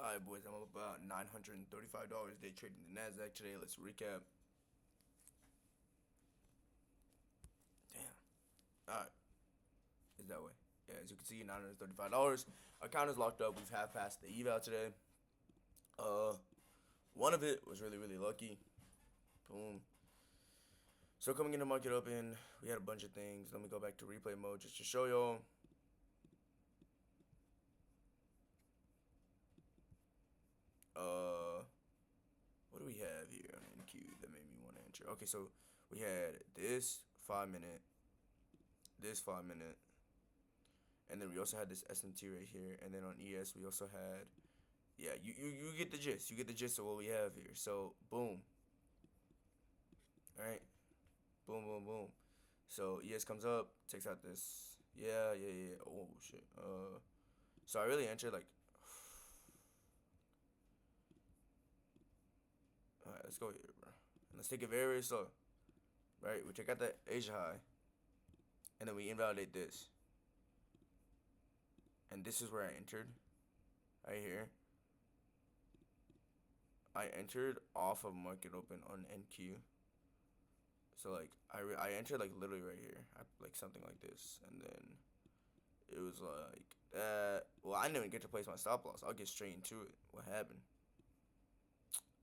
Alright, boys, I'm up about $935 day trading the NASDAQ today. Let's recap. Damn. Alright, it's that way. Yeah, as you can see, $935. Our account is locked up. We've half passed the eval today. One of it was really lucky. Boom. So coming into market open, we had a bunch of things. Let me go back to replay mode just to show y'all. What do we have here on NQ that made me want to enter? Okay, so we had this 5 minute, this 5 minute, and then we also had this SMT right here, and then on ES we also had, yeah, you get the gist. You get the gist of what we have here. So boom. All right, boom. So ES comes up, takes out this, yeah. Oh shit. So I really entered like. All right, let's go here, bro. And let's take it very slow. Right, we check out the Asia high, and then we invalidate this. And this is where I entered, right here. I entered off of market open on NQ. So like I entered like literally right here, like something like this, and then it was like that. Well, I didn't even get to place my stop loss. I'll get straight into it. What happened?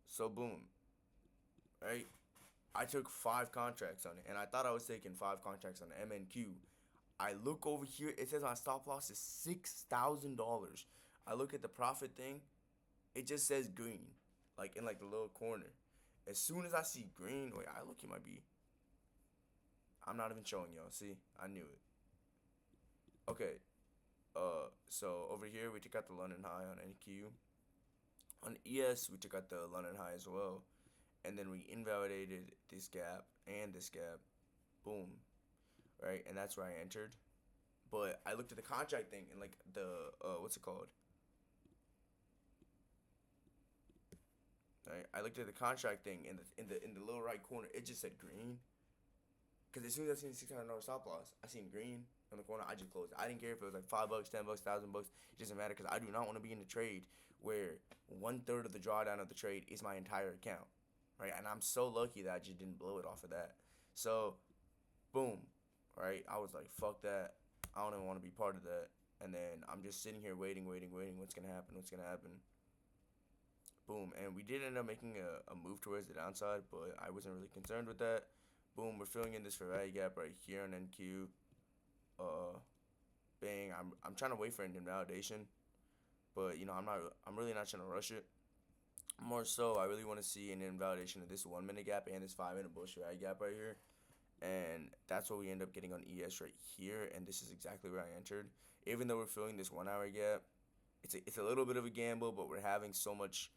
So boom, right? I took 5 contracts on it, and I thought I was taking 5 contracts on MNQ. I look over here, it says my stop loss is $6,000. I look at the profit thing, it just says green, like in like the little corner. As soon as I see green, wait, I look, it might be. I'm not even showing y'all. See, I knew it. Okay, so over here we took out the London high on NQ. On ES, we took out the London high as well, and then we invalidated this gap and this gap. Boom, right, and that's where I entered. But I looked at the contract thing and like the what's it called? Right, I looked at the contract thing in the little right corner. It just said green. Cause as soon as I seen the $600 stop loss, I seen green on the corner. I just closed. I didn't care if it was like $5, $10, $1,000. It doesn't matter because I do not want to be in a trade where 1/3 of the drawdown of the trade is my entire account, right? And I'm so lucky that I just didn't blow it off of that. So, boom, right? I was like, fuck that. I don't even want to be part of that. And then I'm just sitting here waiting. What's gonna happen? Boom, and we did end up making a move towards the downside, but I wasn't really concerned with that. Boom, we're filling in this fair value gap right here on NQ. Bang, I'm trying to wait for an invalidation, but I'm really not trying to rush it. More so, I really want to see an invalidation of this 1 minute gap and this 5 minute bullshit value gap right here. And that's what we end up getting on ES right here, and this is exactly where I entered. Even though we're filling this 1 hour gap, it's a little bit of a gamble, but we're having so much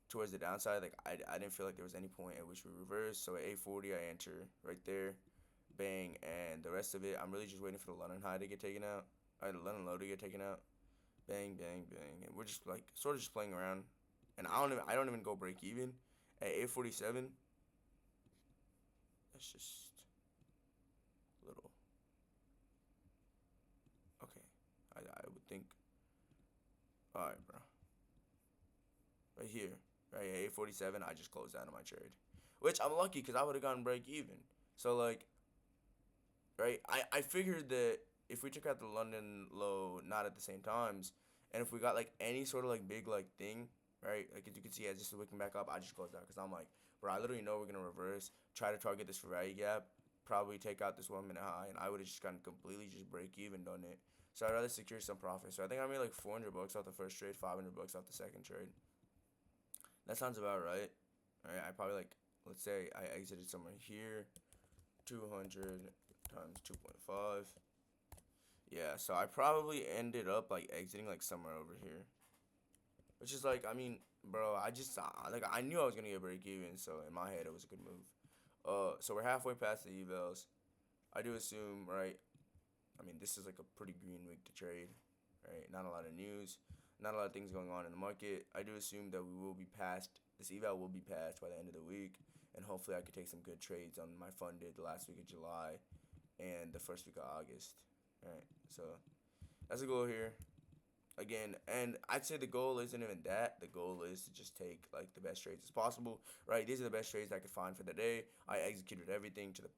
towards the downside. Like I didn't feel like there was any point at which we reversed. So at 840, I enter right there, bang, and the rest of it, I'm really just waiting for the London high to get taken out, or the London low to get taken out, bang, and we're just like sort of just playing around. And I don't even go break even at 847. That's just a little okay. I would think. All right, bro. Right here, right at 847, I just closed out of my trade, which I'm lucky because I would have gotten break even. So like, right, I figured that if we took out the London low not at the same times, and if we got like any sort of like big like thing, right, like as you can see, as just waking back up, I just closed out because I'm like, bro, I literally know we're gonna reverse, try to target this for value gap, probably take out this 1 minute high, and I would have just gotten completely just break even done it. So I'd rather secure some profit. So I think I made like $400 off the first trade, $500 off the second trade. That sounds about right. Alright, I probably like, let's say I exited somewhere here, 200 times 2.5. Yeah, so I probably ended up like exiting like somewhere over here. Which is like, I mean, bro, I just, like, I knew I was gonna get break even, so in my head it was a good move. So we're halfway past the evals. I do assume, right? I mean, this is like a pretty green week to trade, right? Not a lot of news, not a lot of things going on in the market. I do assume that we will be past, this eval will be passed by the end of the week, and hopefully I could take some good trades on my funded the last week of July and the first week of August. All right, so that's the goal here. again, and I'd say the goal isn't even that. The goal is to just take like the best trades as possible, right? These are the best trades I could find for the day. I executed everything to the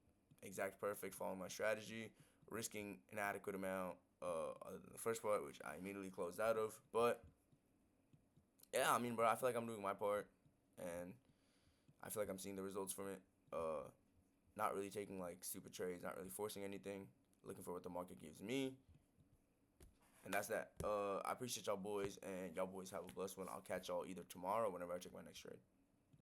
exact perfect, following my strategy, risking an adequate amount. Other than the first part, which I immediately closed out of, but yeah, I mean, bro, I feel like I'm doing my part, and I feel like I'm seeing the results from it. Not really taking like stupid trades, not really forcing anything, looking for what the market gives me, and that's that. I appreciate y'all boys, and y'all boys have a blessed one. I'll catch y'all either tomorrow or whenever I check my next trade.